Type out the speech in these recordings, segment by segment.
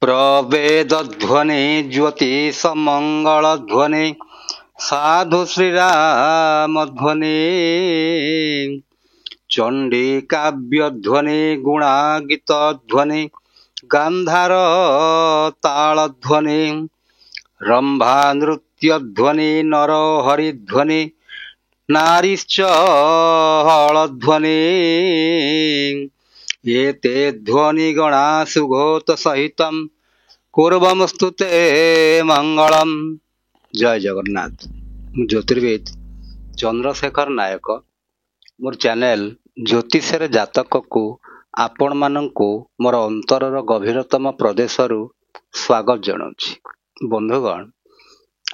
प्रवेद ध्वनि ज्योतिष मंगल ध्वनि साधु श्रीराम ध्वनि चंडी काव्य ध्वनि गुणागीत ध्वनि गांधार ताल ध्वनि रंभा नृत्य ध्वनि नरहरि ध्वनि नारीश्च हल ध्वनि एते ध्वनिगणा सुघोत सहितम कुर्वमस्तुते मंगलम। जय जगन्नाथ। ज्योतिर्विद चंद्रशेखर नायक मोर चैनल ज्योतिषर जातक को आपण मानंकु मोर अंतरर गभीरतम प्रदेशरु स्वागत जनाउछि। बंधुगण,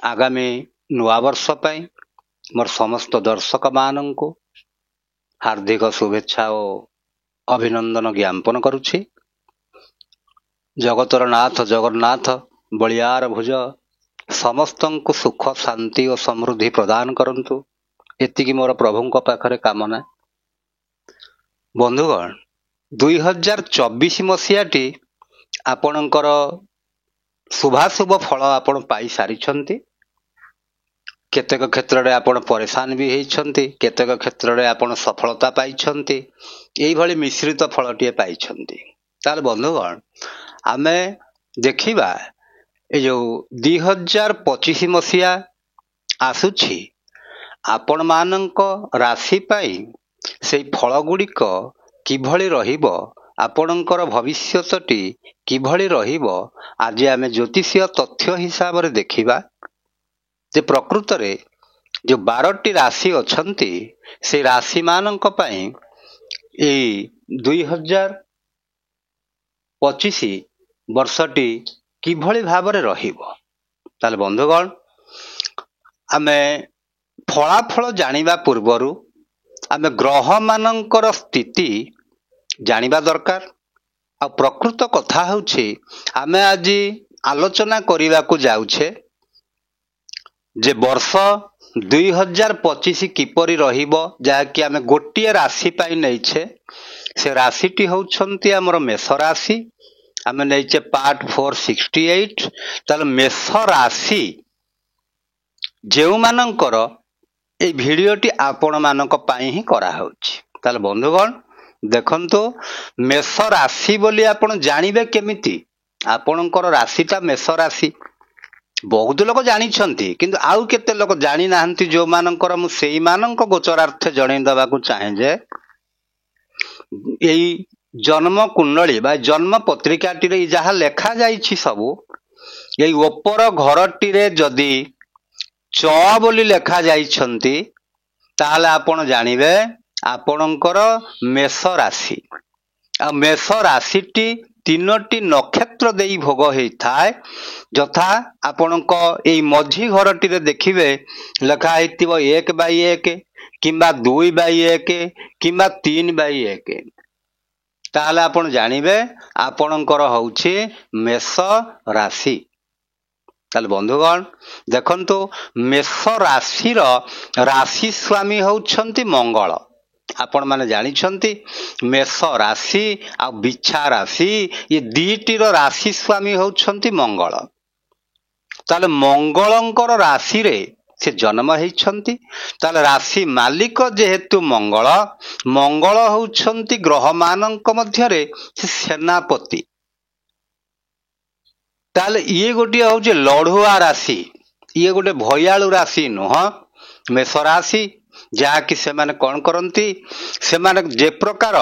आगामी नुआ वर्ष पई मोर समस्त दर्शक मानंकु हार्दिक शुभेच्छा और अभिनंदन ज्ञापन करुछि। जगतर नाथ जगन्नाथ बलियार भुज समस्तंकु सुख शांति और समृद्धि प्रदान करंतु, एतिकी मोर प्रभुंक पाखरे कामना। बंधुगण, 2024 मसीहाटी आपणकर शुभाशुभ फल आपण पाई सारिछंती। केतेक क्षेत्र रे आपण परेशान भी हेइछंती, केतेक क्षेत्र रे आपण सफलता पाइछंती, एई भली मिश्रित फलटिए पाइछंती। ताल बंधुगण, आमे देखिबा ए जो 2025 मसीहा आसुछि आपण मानक राशि पाई सेई फल गुड़िक किभली रहिबो, आपणकर भविष्यतटी किभली रहिबो, आज आमे ज्योतिषीय तथ्य हिसाब रे देखिबा। जे प्रकृत रे जो 12टी राशि अछंती से राशि मानक पाई ए 2025 वर्षटी किभली भाबरे रहिबो। ताले बंधुगण, आमे फलाफल जानिबा पूर्वरु आमे ग्रह मानकर स्थिति जानिबा दरकार। आ प्रकृत कथा होछि आमे आज आलोचना करिबा को जाउछे जे वर्ष 2025 किपरि रहिबो, जाकि आमे गोटिए राशि पाई नैछे। से राशिटी होउछंती हमर मेष राशि। आमे नैछे पार्ट 468। ताल मेष राशि जेउ मानकर ए भिडियोटी आपण मानक पाई ही करा होउछि। ताल बंधुगण देखंतो, मेष राशि बोली आपण जानिबे केमिति? आपणकर राशिटा मेष राशि बहुत लोग जानिछंती, किंतु आउ केते लोग जानि नाहंती। जो मानकर मु सेई मानक गोचरार्थ जणै दबाकू चाहे जे एई जन्म कुंडली बा जन्म पत्रिकाटी रे जहा लेखा जाईछि सबु एई ओपर घरटी रे जदी च बोली लेखा जाईछंती ताले आपण जानिबे आपणकर मेष राशि। आ मेष राशिटी 3टी नक्षत्र देई भोग हेई थाए। जथा आपणक एई मझी घरटी रे देखिबे लेखा हेतिबो 1/1 किंबा 2/1 किंबा 3/1। ताले आपण जानिबे आपणकर होउछि मेष राशि। ताले बंधुगण देखंतु, मेष राशि रो राशि स्वामी होउछंती मंगल। आपण माने जानिछंती मेष राशि आ बिच्छा राशि ये दीटी रो राशि स्वामी होउछंती मंगल। ताले मंगलंकर राशि रे से जन्म हेइछंती। ताले राशि मालिक जेहेतु मंगल, मंगल होउछंती ग्रह मानक मध्य रे से सेनापति। ताले ये गोटे होउचे लढुआ राशि, ये गोटे भयालु राशि नुह। मेष राशि जाकि से माने कोन करंती, से माने जे प्रकार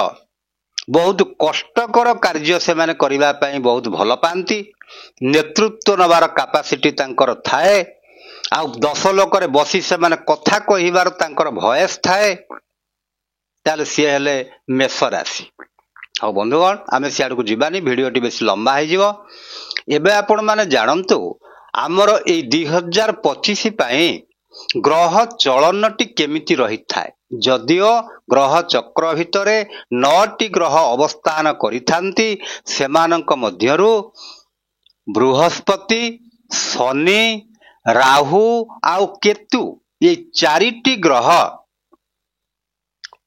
बहुत कष्टकर कार्य से माने करिबा पई बहुत भल पांती। नेतृत्व नबार कैपेसिटी तांकर थाए। आ 10 लोक रे बसी से माने कथा कहिबार तांकर भयस थाए। ताले से हेले मेष राशि। आ बंधुगण, आमे सियाड को जिबानी, भिडियोटी बेसी लंबा हे जिवो। एबे आपण माने जानंतु हमर ए 2025 पई ग्रह चलनटी केमिति रही थाए। जदियो ग्रह चक्र भितरे 9टी ग्रह अवस्थान करिथांती, सेमानक मध्यरु बृहस्पति, शनि, राहु आउ केतु ये 4टी ग्रह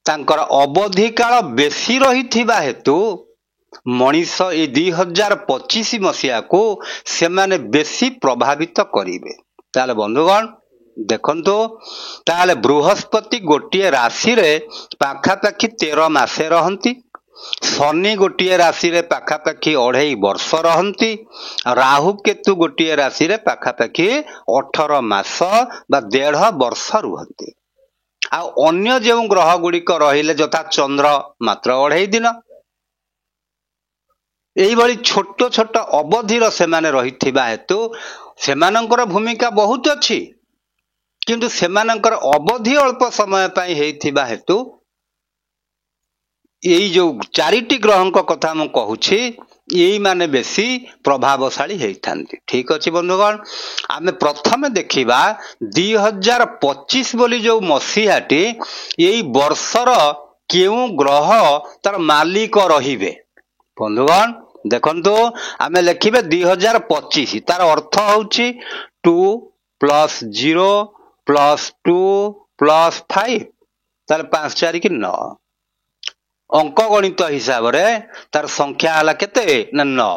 तांकर अवधि काल बेसी रही हेतु ମଣିଷ ଏଇ 2025 ମସିହାକୁ ସେମାନେ ବେଶୀ ପ୍ରଭାବିତ କରିବେ। ତାହେଲେ ବନ୍ଧୁଗଣ ଦେଖନ୍ତୁ, ତାହେଲେ ବୃହସ୍ପତି ଗୋଟିଏ ରାଶିରେ ପାଖାପାଖି 13 ମାସେ ରହନ୍ତି, ଶନି ଗୋଟିଏ ରାଶିରେ ପାଖାପାଖି 2.5 ବର୍ଷ ରହନ୍ତି, ରାହୁ କେତୁ ଗୋଟିଏ ରାଶିରେ ପାଖାପାଖି 18 ମାସ ବା 1.5 ବର୍ଷ ରୁହନ୍ତି। ଆଉ ଅନ୍ୟ ଯେଉଁ ଗ୍ରହ ଗୁଡ଼ିକ ରହିଲେ ଯଥା ଚନ୍ଦ୍ର ମାତ୍ର 2.5 ଦିନ, ଏଇଭଳି ଛୋଟ ଛୋଟ ଅବଧିର ସେମାନେ ରହିଥିବା ହେତୁ ସେମାନଙ୍କର ଭୂମିକା ବହୁତ ଅଛି, କିନ୍ତୁ ସେମାନଙ୍କର ଅବଧି ଅଳ୍ପ ସମୟ ପାଇଁ ହେଇଥିବା ହେତୁ ଏଇ ଯୋଉ 4ଟି ଗ୍ରହଙ୍କ କଥା ମୁଁ କହୁଛି ଏଇମାନେ ବେଶୀ ପ୍ରଭାବଶାଳୀ ହେଇଥାନ୍ତି। ଠିକ ଅଛି ବନ୍ଧୁଗଣ, ଆମେ ପ୍ରଥମେ ଦେଖିବା 2025 ବୋଲି ଯୋଉ ମସିହାଟି, ଏଇ ବର୍ଷର କେଉଁ ଗ୍ରହ ତାର ମାଲିକ ରହିବେ। ବନ୍ଧୁଗଣ ଦେଖନ୍ତୁ, ଆମେ ଲେଖିବେ 2025, ତାର ଅର୍ଥ ହଉଛି 2 + 0 + 2 + 5, ତାହେଲେ 5 4 କି 9। ଅଙ୍କ ଗଣିତ ହିସାବରେ ତାର ସଂଖ୍ୟା ହେଲା କେତେ ନା 9।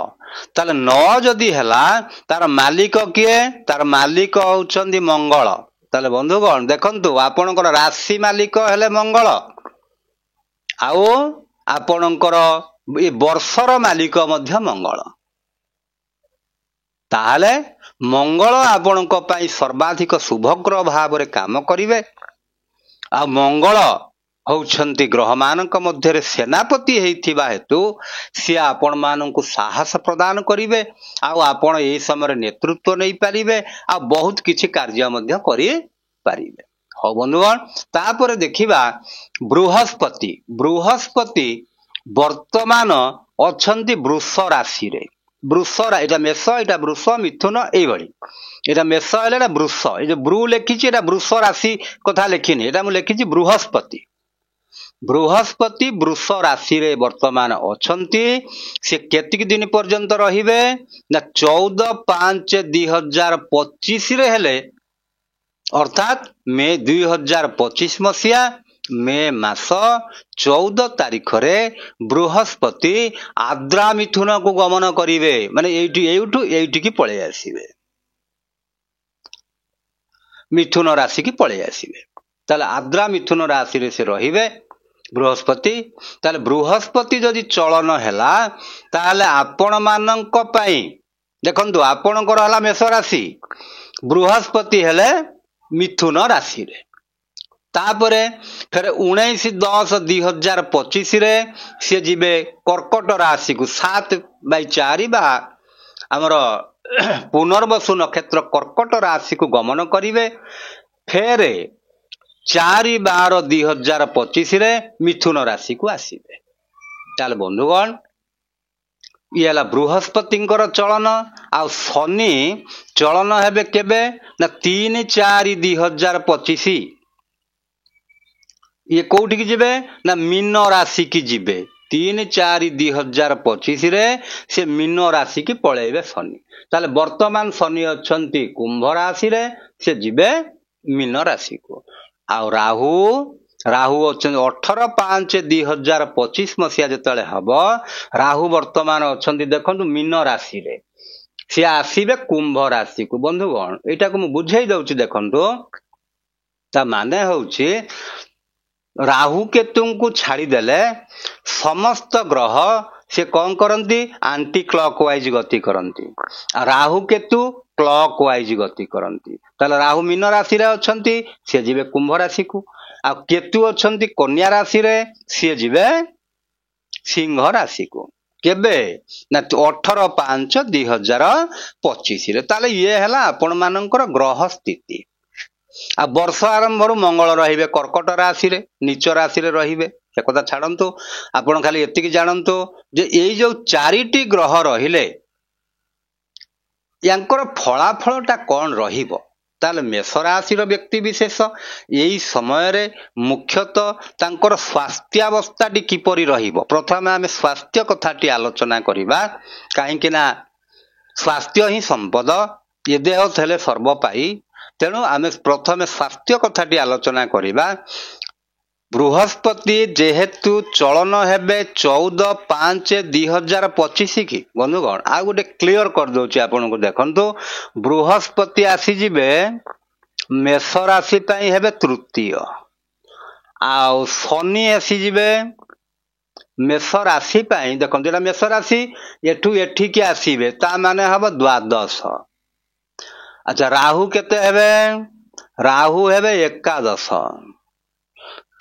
ତାହେଲେ 9 ଯଦି ହେଲା, ତାର ମାଲିକ କିଏ? ତାର ମାଲିକ ହଉଛନ୍ତି ମଙ୍ଗଳ। ତାହେଲେ ବନ୍ଧୁଗଣ ଦେଖନ୍ତୁ, ଆପଣଙ୍କର ରାଶି ମାଲିକ ହେଲେ ମଙ୍ଗଳ, ଆଉ ଆପଣଙ୍କର ଏ ବର୍ଷର ମାଲିକ ମଧ୍ୟ ମଙ୍ଗଳ। ତାହେଲେ ମଙ୍ଗଳ ଆପଣଙ୍କ ପାଇଁ ସର୍ବାଧିକ ଶୁଭଗ୍ରହ ଭାବରେ କାମ କରିବେ। ଆଉ ମଙ୍ଗଳ ହଉଛନ୍ତି ଗ୍ରହମାନଙ୍କ ମଧ୍ୟରେ ସେନାପତି ହେଇଥିବା ହେତୁ ସିଏ ଆପଣମାନଙ୍କୁ ସାହସ ପ୍ରଦାନ କରିବେ, ଆଉ ଆପଣ ଏହି ସମୟରେ ନେତୃତ୍ୱ ନେଇପାରିବେ, ଆଉ ବହୁତ କିଛି କାର୍ଯ୍ୟ ମଧ୍ୟ କରିପାରିବେ। ହଉ ବନ୍ଧୁଗଣ, ତାପରେ ଦେଖିବା ବୃହସ୍ପତି। ବୃହସ୍ପତି ବର୍ତ୍ତମାନ ଅଛନ୍ତି ବୃଷ ରାଶିରେ। ଏଇଟା ମେଷ, ଏଇଟା ବୃଷ, ମିଥୁନ, ଏଇଭଳି। ଏଇଟା ମେଷ ହେଲେ ଏଇଟା ବୃଷ, ଏଇ ଯୋଉ ବୃ ଲେଖିଛି ଏଇଟା ବୃଷ ରାଶି କଥା ଲେଖିନି, ଏଇଟା ମୁଁ ଲେଖିଛି ବୃହସ୍ପତି। ବୃହସ୍ପତି ବୃଷ ରାଶିରେ ବର୍ତ୍ତମାନ ଅଛନ୍ତି। ସେ କେତିକି ଦିନ ପର୍ଯ୍ୟନ୍ତ ରହିବେ ନା 14/5/2025 ହେଲେ, ଅର୍ଥାତ୍ ମେ 2025 ମସିହା ମେ ମାସ 14 ତାରିଖରେ ବୃହସ୍ପତି ଆଦ୍ରା ମିଥୁନକୁ ଗମନ କରିବେ, ମାନେ ଏଇଠୁ ଏଇଠିକି ପଳେଇ ଆସିବେ, ମିଥୁନ ରାଶିକି ପଳେଇ ଆସିବେ। ତାହେଲେ ଆଦ୍ରା ମିଥୁନ ରାଶିରେ ସେ ରହିବେ ବୃହସ୍ପତି। ତାହେଲେ ବୃହସ୍ପତି ଯଦି ଚଳନ ହେଲା, ତାହେଲେ ଆପଣମାନଙ୍କ ପାଇଁ ଦେଖନ୍ତୁ, ଆପଣଙ୍କର ହେଲା ମେଷ ରାଶି, ବୃହସ୍ପତି ହେଲେ ମିଥୁନ ରାଶିରେ। ତାପରେ ଫେରେ 19/10/2025 ସିଏ ଯିବେ କର୍କଟ ରାଶିକୁ, 7/4 ବା ଆମର ପୁନର୍ବସୁ ନକ୍ଷତ୍ର କର୍କଟ ରାଶିକୁ ଗମନ କରିବେ। ଫେରେ 4/12/2025 ମିଥୁନ ରାଶିକୁ ଆସିବେ। ତାହେଲେ ବନ୍ଧୁଗଣ ଇଏ ହେଲା ବୃହସ୍ପତିଙ୍କର ଚଳନ। ଆଉ ଶନି ଚଳନ ହେବେ କେବେ ନା 3/4/2025। ଇଏ କୋଉଠିକି ଯିବେ ନା ମୀନ ରାଶିକି ଯିବେ। 3/4/2025 ସେ ମୀନ ରାଶିକି ପଳେଇବେ ଶନି। ତାହେଲେ ବର୍ତ୍ତମାନ ଶନି ଅଛନ୍ତି କୁମ୍ଭ ରାଶିରେ, ସେ ଯିବେ ମୀନ ରାଶିକୁ। ଆଉ ରାହୁ ଅଛନ୍ତି 18/5/2025 ମସିହା ଯେତେବେଳେ ହବ, ରାହୁ ବର୍ତ୍ତମାନ ଅଛନ୍ତି ଦେଖନ୍ତୁ ମୀନ ରାଶିରେ, ସିଏ ଆସିବେ କୁମ୍ଭ ରାଶିକୁ। ବନ୍ଧୁଗଣ ଏଇଟାକୁ ମୁଁ ବୁଝେଇ ଦଉଛି ଦେଖନ୍ତୁ, ତା ମାନେ ହଉଛି ରାହୁ କେତୁଙ୍କୁ ଛାଡ଼ିଦେଲେ ସମସ୍ତ ଗ୍ରହ ସେ କଣ କରନ୍ତି, ଆଣ୍ଟି କ୍ଲକ୍ ୱାଇଜ ଗତି କରନ୍ତି, ଆଉ ରାହୁ କେତୁ କ୍ଲକ୍ ୱାଇଜ ଗତି କରନ୍ତି। ତାହେଲେ ରାହୁ ମୀନ ରାଶିରେ ଅଛନ୍ତି, ସିଏ ଯିବେ କୁମ୍ଭ ରାଶିକୁ। ଆଉ କେତୁ ଅଛନ୍ତି କନ୍ୟା ରାଶିରେ, ସିଏ ଯିବେ ସିଂହ ରାଶିକୁ। କେବେ ନା 18/5/2025। ତାହେଲେ ଇଏ ହେଲା ଆପଣ ମାନଙ୍କର ଗ୍ରହ ସ୍ଥିତି। ଆଉ ବର୍ଷ ଆରମ୍ଭରୁ ମଙ୍ଗଳ ରହିବେ କର୍କଟ ରାଶିରେ, ନିଚ ରାଶିରେ ରହିବେ, ସେ କଥା ଛାଡନ୍ତୁ। ଆପଣ ଖାଲି ଏତିକି ଜାଣନ୍ତୁ ଯେ ଏଇ ଯୋଉ 4ଟି ଗ୍ରହ ରହିଲେ ୟାଙ୍କର ଫଳାଫଳଟା କଣ ରହିବ। ତାହେଲେ ମେଷ ରାଶିର ବ୍ୟକ୍ତି ବିଶେଷ ଏଇ ସମୟରେ ମୁଖ୍ୟତଃ ତାଙ୍କର ସ୍ୱାସ୍ଥ୍ୟାବସ୍ଥାଟି କିପରି ରହିବ। ପ୍ରଥମେ ଆମେ ସ୍ୱାସ୍ଥ୍ୟ କଥାଟି ଆଲୋଚନା କରିବା, କାହିଁକି ନା ସ୍ୱାସ୍ଥ୍ୟ ହିଁ ସମ୍ପଦ, ଏ ଦେହ ଥିଲେ ସର୍ବ ପାଇ। ତେଣୁ ଆମେ ପ୍ରଥମେ ସ୍ୱାସ୍ଥ୍ୟ କଥାଟି ଆଲୋଚନା କରିବା। बृहस्पति जेहेतु चलन हेबे 14/5/2025 की बंधुगण आ गोटे क्लियर कर दउची आपन को देखंतु बृहस्पति आसी जिबे मेष राशि पई हेबे तृतीय आ शनि आसी जिबे मेष राशि पई देखंतु एला मेष राशि एठू एठी के आसीबे ता माने हबो द्वादश। अच्छा राहु केते हेबे राहु हेबे एकादश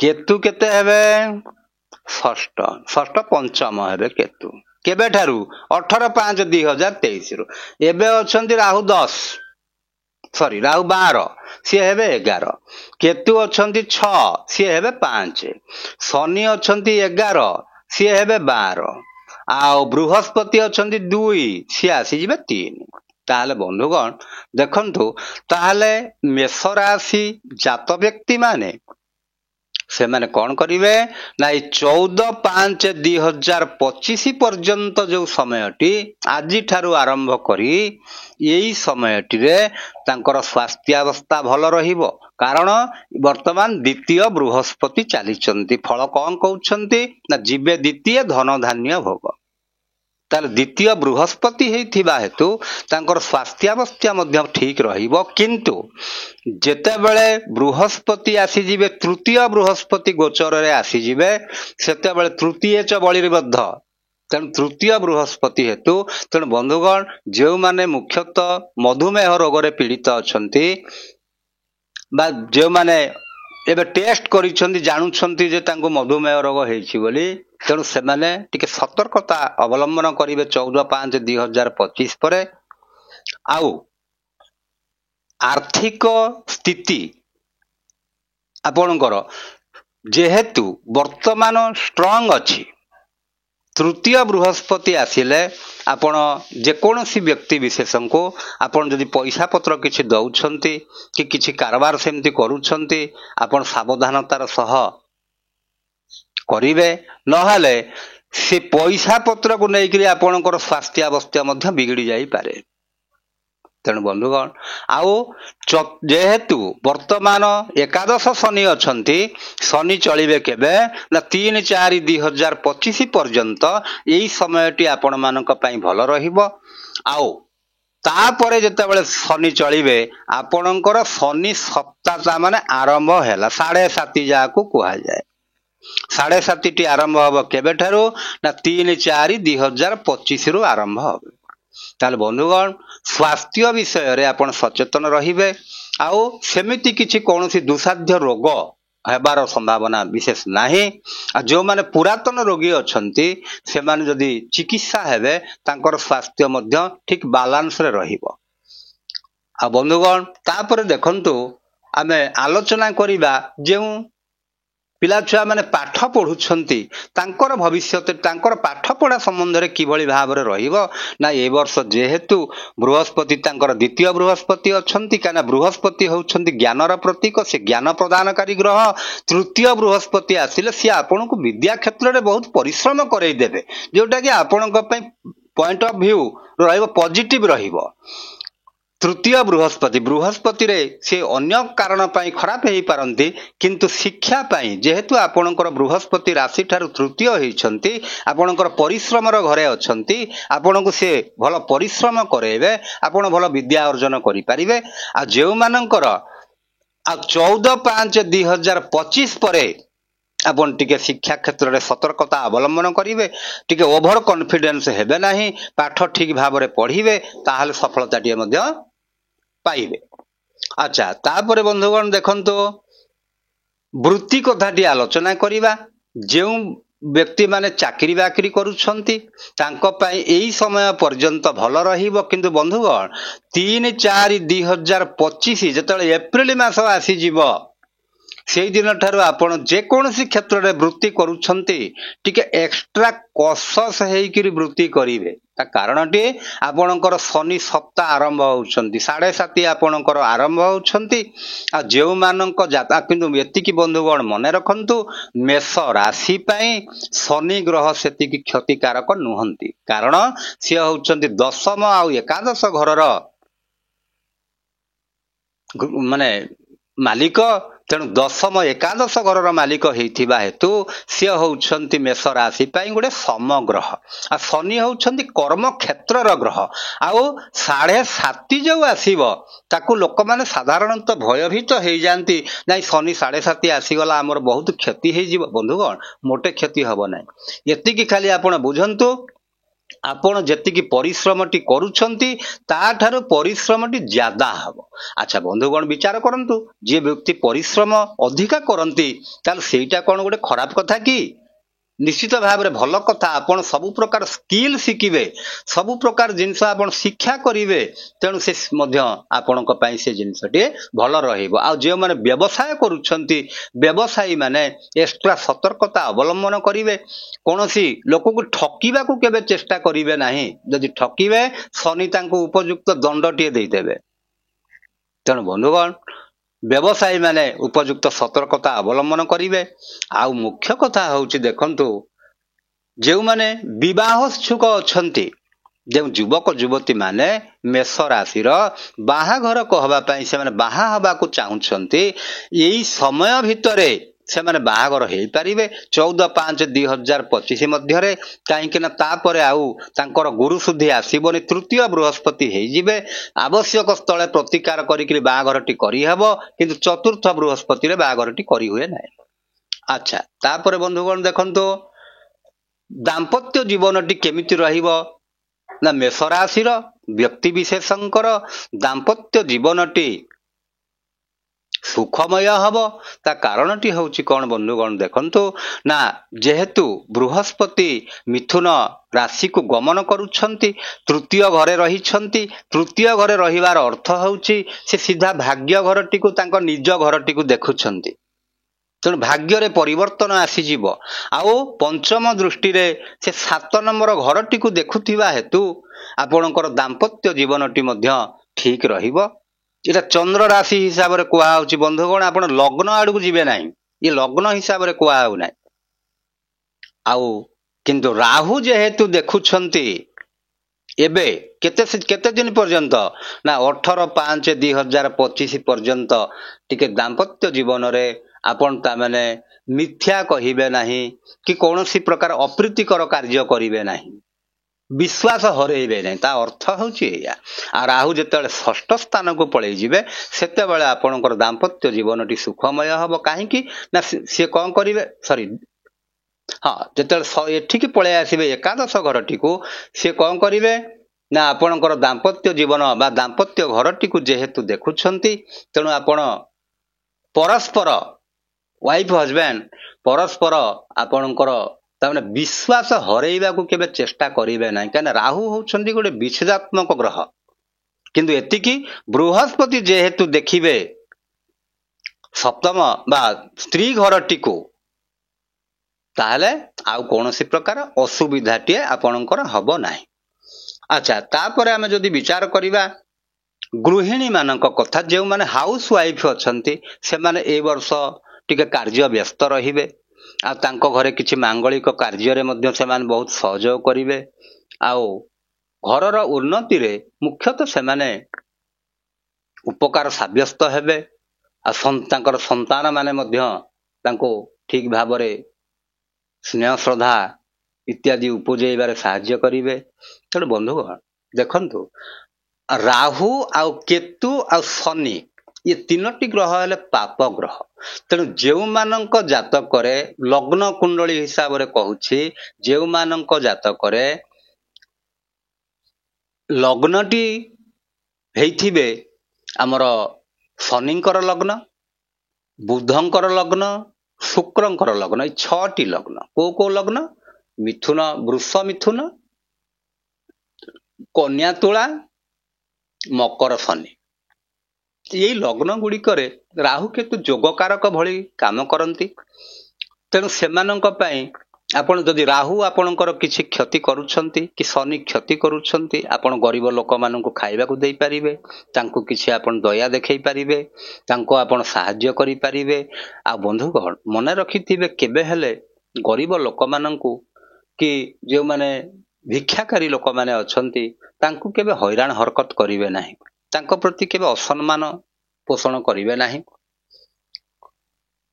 केतु केते हेबे षष्ठ षष्ठ पंचम हेबे केतु केबे ठारू 18/5/2023 रु एबे अछंती राहु 10 सॉरी राहु 12 सी हेबे 11 केतु अछंती 6 सी हेबे 5 शनि अछंती 11 सी हेबे 12 आ बृहस्पति अछंती 2 सी आसी जिबे 3 ताहले बंधुगण देखंतु ताहले मेष राशि जात व्यक्ति माने से माने कौन करिवे ना 14/5/2025 पर्यंत जो समयटी आजि ठारू आरंभ करी यही समयटी रे तांकर स्वास्थ्यावस्था भल रहिबो कारण वर्तमान द्वितीय बृहस्पति चालीचंती फल कौन कहउछंती ना जीवे द्वितीय धन धान्य भोग ताल द्वितीय बृहस्पति हेथिबा हेतु तांकर स्वास्थ्यावस्था मध्य ठीक रहिबो किंतु जेतेबेले बृहस्पति आसी जिबे तृतीय बृहस्पति गोचर रे आसी जिबे सेतेबेले तृतीय च बलिर्बद्ध तेणु तृतीय बृहस्पति हेतु तेणु बंधुगण जो माने मुख्यतः मधुमेह रोग रे पीड़ित अछंती बा जो माने एबे टेस्ट करिसंती जानुछंती जे तांको मधुमेह रोग हेछि बोली तेणु से माने टिके सतर्कता अवलंबन करिवे 14/5/2025 परे आउ आर्थिक स्थिति आपणकर जेहेतु वर्तमान स्ट्रांग अछि तृतीय बृहस्पति आसिले आपण जेकोसी व्यक्ति विशेषण को आपण जदि पैसा पत्र किछि दउछंती कि किछि कारबार सेमति करूछंती आपण सावधानतार सह करिवे नहले से पैसा पत्र को नेकरी आपणकर स्वास्थ्य अवस्था मध्य बिगड़ी जाई पारे तेणु बंधुगण आउ जेहेतु वर्तमान एकादश शनि अछंती शनि चलिबे केबे ना 3/4/2025 पर्यंत यही समयटी आपण मानक पई भल रहिबो आउ तापरे जेतेबेले शनि चलिबे आपणकर शनि सप्ताह माने आरंभ हैला 7.5 जाको कुहा जाए 7.5 आरंभ हबो केबे ठारू ना 3/4/2025 रु आरंभ हबो ताले बंधुगण स्वास्थ्य विषय रे आपण सचेतन रहिबे आउ सेमिति किछि कोनोसी दुसाध्य रोग हेबार संभावना विशेष नाही आ जो माने पुरातन रोगी अछंती से माने जदी चिकित्सा हेबे तांकर स्वास्थ्य मध्य ठीक बैलेंस रे रहिबो आ बंधुगण तापरे देखंतु आमे आलोचना करिबा जेउ पिला छुआ माने पाठ पढुछंती तांकर भविष्य तांकर पाठ पढ़ा संबंध रे किभली भाबरे रहिबो ना ए वर्ष जेहेतु बृहस्पति तांकर द्वितीय बृहस्पति अछंती काना बृहस्पति होउछंती ज्ञानर प्रतीक से ज्ञान प्रदानकारी ग्रह तृतीय बृहस्पति आसिले से आपन को विद्या क्षेत्र रे बहुत परिश्रम करई देबे जोटा कि आपन को पई पॉइंट ऑफ व्यू रहिबो पॉजिटिव रहिबो तृतीय बृहस्पति बृहस्पति रे से अन्य कारण पाई खराब हेई पारंती किंतु शिक्षा पाई जेहेतु आपणकर बृहस्पति राशि ठारू तृतीय हेइछंती आपणकर परिश्रम रो घरे अछंती आपणको से भलो परिश्रम करेबे आपण भलो विद्या अर्जन करि परिबे आ जेउ मानकर आ 14/5/2025 परे आपण टिके शिक्षा क्षेत्र रे सतर्कता अवलंबन करिवे टिके ओभर कॉन्फिडेंस हेबे नाही पाठ ठीक भाबरे पढिबे ताहाले सफलता टिए मध्य पाइबे। अच्छा तापरे बंधुगण देखंतो वृत्ति कथाटी आलोचना करिबा जेउ व्यक्ति माने चाकरी बाकरी करूछंती तांको पई एई समय पर्यंत भल रहिबो किंतु बंधुगण 3/4/2025 जेतले एप्रिल मास आसी जीवो सेई दिन ठारू आपण जे कोनोसी क्षेत्र रे वृत्ति करूछंती टिके एक्स्ट्रा कॉशस हेइकिरी वृत्ति करिवे ता कारणटी आपणकर शनि सप्ताह आरंभ होउछंती 7.5 आपणकर आरंभ होउछंती आ जेउ मानक जाता किंतु एतिकी बंधुगण मने रखंतु मेष राशि पई शनि ग्रह सेति की क्षतिकारक नुहंती कारण से होउछंती दशम आ एकादश घरर माने मालिक ତେଣୁ ଦଶମ ଏକାଦଶ ଘରର ମାଲିକ ହେଇଥିବା ହେତୁ ସିଏ ହଉଛନ୍ତି ମେଷ ରାଶି ପାଇଁ ଗୋଟେ ସମଗ୍ରହ। ଆଉ ଶନି ହଉଛନ୍ତି କର୍ମକ୍ଷେତ୍ରର ଗ୍ରହ। ଆଉ 7.5 ଯୋଉ ଆସିବ ତାକୁ ଲୋକମାନେ ସାଧାରଣତଃ ଭୟଭୀତ ହେଇଯାନ୍ତି, ନାଇଁ ଶନି 7.5 ଆସିଗଲା ଆମର ବହୁତ କ୍ଷତି ହେଇଯିବ। ବନ୍ଧୁଗଣ, ମୋଟେ କ୍ଷତି ହବ ନାହିଁ। ଏତିକି ଖାଲି ଆପଣ ବୁଝନ୍ତୁ, ଆପଣ ଯେତିକି ପରିଶ୍ରମଟି କରୁଛନ୍ତି ତାଠାରୁ ପରିଶ୍ରମଟି ଜ୍ୟାଦା ହବ। ଆଚ୍ଛା ବନ୍ଧୁଗଣ, ବିଚାର କରନ୍ତୁ, ଯିଏ ବ୍ୟକ୍ତି ପରିଶ୍ରମ ଅଧିକା କରନ୍ତି ତାହେଲେ ସେଇଟା କଣ ଗୋଟେ ଖରାପ କଥା କି? ନିଶ୍ଚିତ ଭାବରେ ଭଲ କଥା। ଆପଣ ସବୁ ପ୍ରକାର ସ୍କିଲ୍ ଶିଖିବେ, ସବୁ ପ୍ରକାର ଜିନିଷ ଆପଣ ଶିକ୍ଷା କରିବେ, ତେଣୁ ସେ ମଧ୍ୟ ଆପଣଙ୍କ ପାଇଁ ସେ ଜିନିଷଟି ଭଲ ରହିବ। ଆଉ ଯେଉଁମାନେ ବ୍ୟବସାୟ କରୁଛନ୍ତି, ବ୍ୟବସାୟୀ ମାନେ ଏକ୍ସଟ୍ରା ସତର୍କତା ଅବଲମ୍ବନ କରିବେ। କୌଣସି ଲୋକକୁ ଠକିବାକୁ କେବେ ଚେଷ୍ଟା କରିବେ ନାହିଁ। ଯଦି ଠକିବେ ଶନି ତାଙ୍କୁ ଉପଯୁକ୍ତ ଦଣ୍ଡଟିଏ ଦେଇଦେବେ। ତେଣୁ ବନ୍ଧୁଗଣ, ବ୍ୟବସାୟୀ ମାନେ ଉପଯୁକ୍ତ ସତର୍କତା ଅବଲମ୍ବନ କରିବେ। ଆଉ ମୁଖ୍ୟ କଥା ହେଉଛି, ଦେଖନ୍ତୁ, ଯେଉଁମାନେ ବିବାହୋତ୍ସୁକ ଅଛନ୍ତି, ଯେଉଁ ଯୁବକ ଯୁବତୀ ମାନେ ମେଷ ରାଶିର ବାହାଘର ହେବା ପାଇଁ ସେମାନେ ବାହା ହେବାକୁ ଚାହୁଁଛନ୍ତି, ଏଇ ସମୟ ଭିତରେ ସେମାନେ ବାହାଘର ହେଇପାରିବେ 14/5/2025 ମଧ୍ୟରେ। କାହିଁକି ନା ତାପରେ ଆଉ ତାଙ୍କର ଗୁରୁ ଶୁଦ୍ଧି ଆସିବନି, ତୃତୀୟ ବୃହସ୍ପତି ହେଇଯିବେ। ଆବଶ୍ୟକ ସ୍ଥଳେ ପ୍ରତିକାର କରିକି ବାହାଘରଟି କରିହେବ, କିନ୍ତୁ ଚତୁର୍ଥ ବୃହସ୍ପତିରେ ବାହାଘରଟି କରିହୁଏ ନାହିଁ। ଆଚ୍ଛା, ତାପରେ ବନ୍ଧୁଗଣ ଦେଖନ୍ତୁ, ଦାମ୍ପତ୍ୟ ଜୀବନଟି କେମିତି ରହିବ ନା ମେଷ ରାଶିର ବ୍ୟକ୍ତି ବିଶେଷଙ୍କର ଦାମ୍ପତ୍ୟ ଜୀବନଟି ସୁଖମୟ ହବ। ତା କାରଣଟି ହେଉଛି କଣ ବନ୍ଧୁଗଣ? ଦେଖନ୍ତୁ ନା, ଯେହେତୁ ବୃହସ୍ପତି ମିଥୁନ ରାଶିକୁ ଗମନ କରୁଛନ୍ତି, ତୃତୀୟ ଘରେ ରହିଛନ୍ତି। ତୃତୀୟ ଘରେ ରହିବାର ଅର୍ଥ ହେଉଛି ସେ ସିଧା ଭାଗ୍ୟ ଘରଟିକୁ, ତାଙ୍କ ନିଜ ଘରଟିକୁ ଦେଖୁଛନ୍ତି। ତେଣୁ ଭାଗ୍ୟରେ ପରିବର୍ତ୍ତନ ଆସିଯିବ। ଆଉ ପଞ୍ଚମ ଦୃଷ୍ଟିରେ ସେ 7 ନମ୍ବର ଘରଟିକୁ ଦେଖୁଥିବା ହେତୁ ଆପଣଙ୍କର ଦାମ୍ପତ୍ୟ ଜୀବନଟି ମଧ୍ୟ ଠିକ ରହିବ। ଏଟା ଚନ୍ଦ୍ର ରାଶି ହିସାବରେ କୁହାଯାଉଛି ବନ୍ଧୁଗଣ। ଆପଣ ଲଗ୍ନ ଆଡକୁ ଯିବେ ନାହିଁ, ଏ ଲଗ୍ନ ହିସାବରେ କୁହାଯାଉ ନାହିଁ। ଆଉ କିନ୍ତୁ ରାହୁ ଯେହେତୁ ଦେଖୁଛନ୍ତି ଏବେ କେତେ ଦିନ ପର୍ଯ୍ୟନ୍ତ ନା 18/5/2025 ପର୍ଯ୍ୟନ୍ତ ଟିକେ ଦାମ୍ପତ୍ୟ ଜୀବନରେ ଆପଣ ତାମାନେ ମିଥ୍ୟା କହିବେ ନାହିଁ କି କୌଣସି ପ୍ରକାର ଅପ୍ରୀତିକର କାର୍ଯ୍ୟ କରିବେ ନାହିଁ, ବିଶ୍ୱାସ ହରେଇବେ ନାହିଁ। ତା ଅର୍ଥ ହେଉଛି ଏଇଆ। ଆଉ ରାହୁ ଯେତେବେଳେ 6ଠ ସ୍ଥାନକୁ ପଳେଇ ଯିବେ ସେତେବେଳେ ଆପଣଙ୍କର ଦାମ୍ପତ୍ୟ ଜୀବନଟି ସୁଖମୟ ହବ। କାହିଁକି ନା ସିଏ କଣ କରିବେ, ଯେତେବେଳେ ଏଠିକି ପଳେଇ ଆସିବେ ଏକାଦଶ ଘରଟିକୁ, ସିଏ କଣ କରିବେ ନା ଆପଣଙ୍କର ଦାମ୍ପତ୍ୟ ଜୀବନ ବା ଦାମ୍ପତ୍ୟ ଘରଟିକୁ ଯେହେତୁ ଦେଖୁଛନ୍ତି, ତେଣୁ ଆପଣ ପରସ୍ପର ୱାଇଫ ହଜବ୍ୟାଣ୍ଡ ପରସ୍ପର ଆପଣଙ୍କର ତାମାନେ ବିଶ୍ୱାସ ହରେଇବାକୁ କେବେ ଚେଷ୍ଟା କରିବେ ନାହିଁ। କାହିଁକିନା ରାହୁ ହଉଛନ୍ତି ଗୋଟେ ବିଚ୍ଛେଦାତ୍ମକ ଗ୍ରହ। କିନ୍ତୁ ଏତିକି, ବୃହସ୍ପତି ଯେହେତୁ ଦେଖିବେ 7ମ ବା ସ୍ତ୍ରୀ ଘରଟିକୁ, ତାହେଲେ ଆଉ କୌଣସି ପ୍ରକାର ଅସୁବିଧାଟିଏ ଆପଣଙ୍କର ହବ ନାହିଁ। ଆଚ୍ଛା, ତାପରେ ଆମେ ଯଦି ବିଚାର କରିବା ଗୃହିଣୀ ମାନଙ୍କ କଥା, ଯେଉଁମାନେ ହାଉସ ୱାଇଫ ଅଛନ୍ତି ସେମାନେ ଏ ବର୍ଷ ଟିକେ କାର୍ଯ୍ୟ ବ୍ୟସ୍ତ ରହିବେ। ଆଉ ତାଙ୍କ ଘରେ କିଛି ମାଙ୍ଗଳିକ କାର୍ଯ୍ୟରେ ମଧ୍ୟ ସେମାନେ ବହୁତ ସହଯୋଗ କରିବେ। ଆଉ ଘରର ଉନ୍ନତିରେ ମୁଖ୍ୟତଃ ସେମାନେ ଉପକାର ସାବ୍ୟସ୍ତ ହେବେ। ଆଉ ତାଙ୍କର ସନ୍ତାନ ମାନେ ମଧ୍ୟ ତାଙ୍କୁ ଠିକ ଭାବରେ ସ୍ନେହ ଶ୍ରଦ୍ଧା ଇତ୍ୟାଦି ଉପଜେଇବାରେ ସାହାଯ୍ୟ କରିବେ। ତେଣୁ ବନ୍ଧୁଗଣ ଦେଖନ୍ତୁ, ରାହୁ ଆଉ କେତୁ ଆଉ ଶନି, ଏ 3ଟି ଗ୍ରହ ହେଲେ ପାପ ଗ୍ରହ। ତେଣୁ ଯେଉଁମାନଙ୍କ ଜାତକରେ ଲଗ୍ନ କୁଣ୍ଡଳୀ ହିସାବରେ କହୁଛି, ଯେଉଁମାନଙ୍କ ଜାତକରେ ଲଗ୍ନଟି ହେଇଥିବେ ଆମର ଶନିଙ୍କର ଲଗ୍ନ, ବୁଧଙ୍କର ଲଗ୍ନ, ଶୁକ୍ରଙ୍କର ଲଗ୍ନ, ଏଇ 6ଟି ଲଗ୍ନ। କୋଉ ଲଗ୍ନ? ମିଥୁନ, ବୃଷ ମିଥୁନ, କନ୍ୟା ତୁଳା, ମକର ଶନି। ଏଇ ଲଗ୍ନ ଗୁଡ଼ିକରେ ରାହୁ କେତୁ ଯୋଗକାରକ ଭଳି କାମ କରନ୍ତି। ତେଣୁ ସେମାନଙ୍କ ପାଇଁ ଆପଣ ଯଦି ରାହୁ ଆପଣଙ୍କର କିଛି କ୍ଷତି କରୁଛନ୍ତି କି ଶନି କ୍ଷତି କରୁଛନ୍ତି, ଆପଣ ଗରିବ ଲୋକମାନଙ୍କୁ ଖାଇବାକୁ ଦେଇପାରିବେ, ତାଙ୍କୁ କିଛି ଆପଣ ଦୟା ଦେଖେଇ ପାରିବେ, ତାଙ୍କୁ ଆପଣ ସାହାଯ୍ୟ କରିପାରିବେ। ଆଉ ବନ୍ଧୁଗଣ ମନେ ରଖିଥିବେ, କେବେ ହେଲେ ଗରିବ ଲୋକମାନଙ୍କୁ କି ଯେଉଁମାନେ ଭିକ୍ଷାକାରୀ ଲୋକମାନେ ଅଛନ୍ତି ତାଙ୍କୁ କେବେ ହଇରାଣ ହରକତ କରିବେ ନାହିଁ, ତାଙ୍କ ପ୍ରତି କେବେ ଅସମ୍ମାନ ପୋଷଣ କରିବେ ନାହିଁ।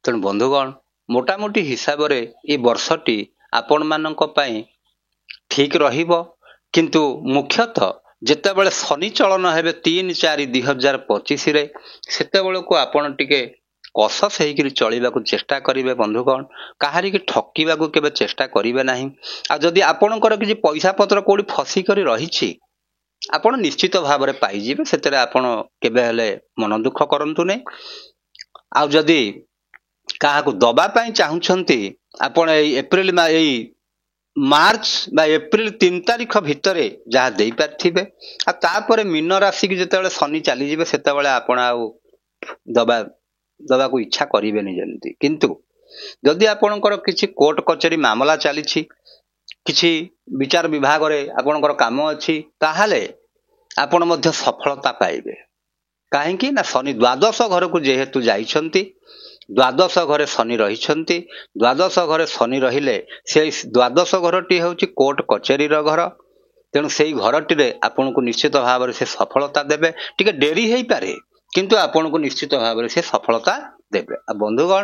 ତେଣୁ ବନ୍ଧୁଗଣ ମୋଟାମୋଟି ହିସାବରେ ଏ ବର୍ଷଟି ଆପଣମାନଙ୍କ ପାଇଁ ଠିକ୍ ରହିବ। କିନ୍ତୁ ମୁଖ୍ୟତଃ ଯେତେବେଳେ ଶନି ଚଳନ ହେବେ 3-4-2025ରେ ସେତେବେଳକୁ ଆପଣ ଟିକେ କସସ୍ ହେଇକିରି ଚଳିବାକୁ ଚେଷ୍ଟା କରିବେ ବନ୍ଧୁଗଣ। କାହାରିକି ଠକିବାକୁ କେବେ ଚେଷ୍ଟା କରିବେ ନାହିଁ। ଆଉ ଯଦି ଆପଣଙ୍କର କିଛି ପଇସା ପତ୍ର କୋଉଠି ଫସିକରି ରହିଛି ଆପଣ ନିଶ୍ଚିତ ଭାବରେ ପାଇଯିବେ, ସେଥିରେ ଆପଣ କେବେ ହେଲେ ମନ ଦୁଃଖ କରନ୍ତୁ ନାହିଁ। ଆଉ ଯଦି କାହାକୁ ଦବା ପାଇଁ ଚାହୁଁଛନ୍ତି ଆପଣ ଏଇ ମାର୍ଚ୍ଚ ବା ଏପ୍ରିଲ 3 ତାରିଖ ଭିତରେ ଯାହା ଦେଇପାରିଥିବେ। ଆଉ ତାପରେ ମୀନ ରାଶିକି ଯେତେବେଳେ ଶନି ଚାଲିଯିବେ ସେତେବେଳେ ଆପଣ ଆଉ ଦବାକୁ ଇଚ୍ଛା କରିବେନି ଯେମିତି। କିନ୍ତୁ ଯଦି ଆପଣଙ୍କର କିଛି କୋର୍ଟ କଚେରୀ ମାମଲା ଚାଲିଛି, କିଛି ବିଚାର ବିଭାଗରେ ଆପଣଙ୍କର କାମ ଅଛି, ତାହେଲେ ଆପଣ ମଧ୍ୟ ସଫଳତା ପାଇବେ। କାହିଁକି ନା ଶନି ଦ୍ୱାଦଶ ଘରକୁ ଯେହେତୁ ଯାଇଛନ୍ତି, ଦ୍ୱାଦଶ ଘରେ ଶନି ରହିଛନ୍ତି। ଦ୍ୱାଦଶ ଘରେ ଶନି ରହିଲେ ସେଇ ଦ୍ୱାଦଶ ଘରଟି ହେଉଛି କୋର୍ଟ କଚେରୀର ଘର। ତେଣୁ ସେଇ ଘରଟିରେ ଆପଣଙ୍କୁ ନିଶ୍ଚିତ ଭାବରେ ସେ ସଫଳତା ଦେବେ। ଟିକେ ଡେରି ହେଇପାରେ କିନ୍ତୁ ଆପଣଙ୍କୁ ନିଶ୍ଚିତ ଭାବରେ ସେ ସଫଳତା ଦେବେ। ଆଉ ବନ୍ଧୁଗଣ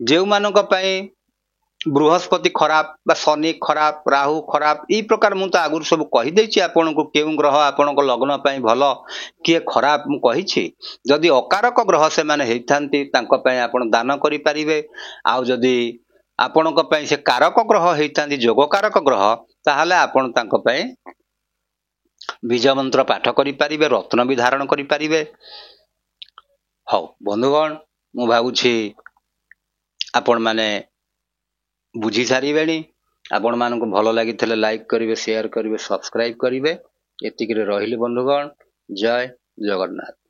ଯେଉଁମାନଙ୍କ ପାଇଁ ବୃହସ୍ପତି ଖରାପ ବା ଶନି ଖରାପ, ରାହୁ ଖରାପ, ଏଇ ପ୍ରକାର ମୁଁ ତ ଆଗରୁ ସବୁ କହିଦେଇଛି ଆପଣଙ୍କୁ କେଉଁ ଗ୍ରହ ଆପଣଙ୍କ ଲଗ୍ନ ପାଇଁ ଭଲ କିଏ ଖରାପ ମୁଁ କହିଛି। ଯଦି ଅକାରକ ଗ୍ରହ ସେମାନେ ହେଇଥାନ୍ତି ତାଙ୍କ ପାଇଁ ଆପଣ ଦାନ କରିପାରିବେ। ଆଉ ଯଦି ଆପଣଙ୍କ ପାଇଁ ସେ କାରକ ଗ୍ରହ ହେଇଥାନ୍ତି, ଯୋଗକାରକ ଗ୍ରହ, ତାହେଲେ ଆପଣ ତାଙ୍କ ପାଇଁ ବୀଜ ମନ୍ତ୍ର ପାଠ କରିପାରିବେ, ରତ୍ନ ବି ଧାରଣ କରିପାରିବେ। ହଉ ବନ୍ଧୁଗଣ, ମୁଁ ଭାବୁଛି ଆପଣମାନେ ବୁଝି ସାରିବେଣି। ଆପଣମାନଙ୍କୁ ଭଲ ଲାଗିଥିଲେ ଲାଇକ୍ କରିବେ, ସେୟାର କରିବେ, ସବସ୍କ୍ରାଇବ କରିବେ। ଏତିକିରେ ରହିଲି ବନ୍ଧୁଗଣ। ଜୟ ଜଗନ୍ନାଥ।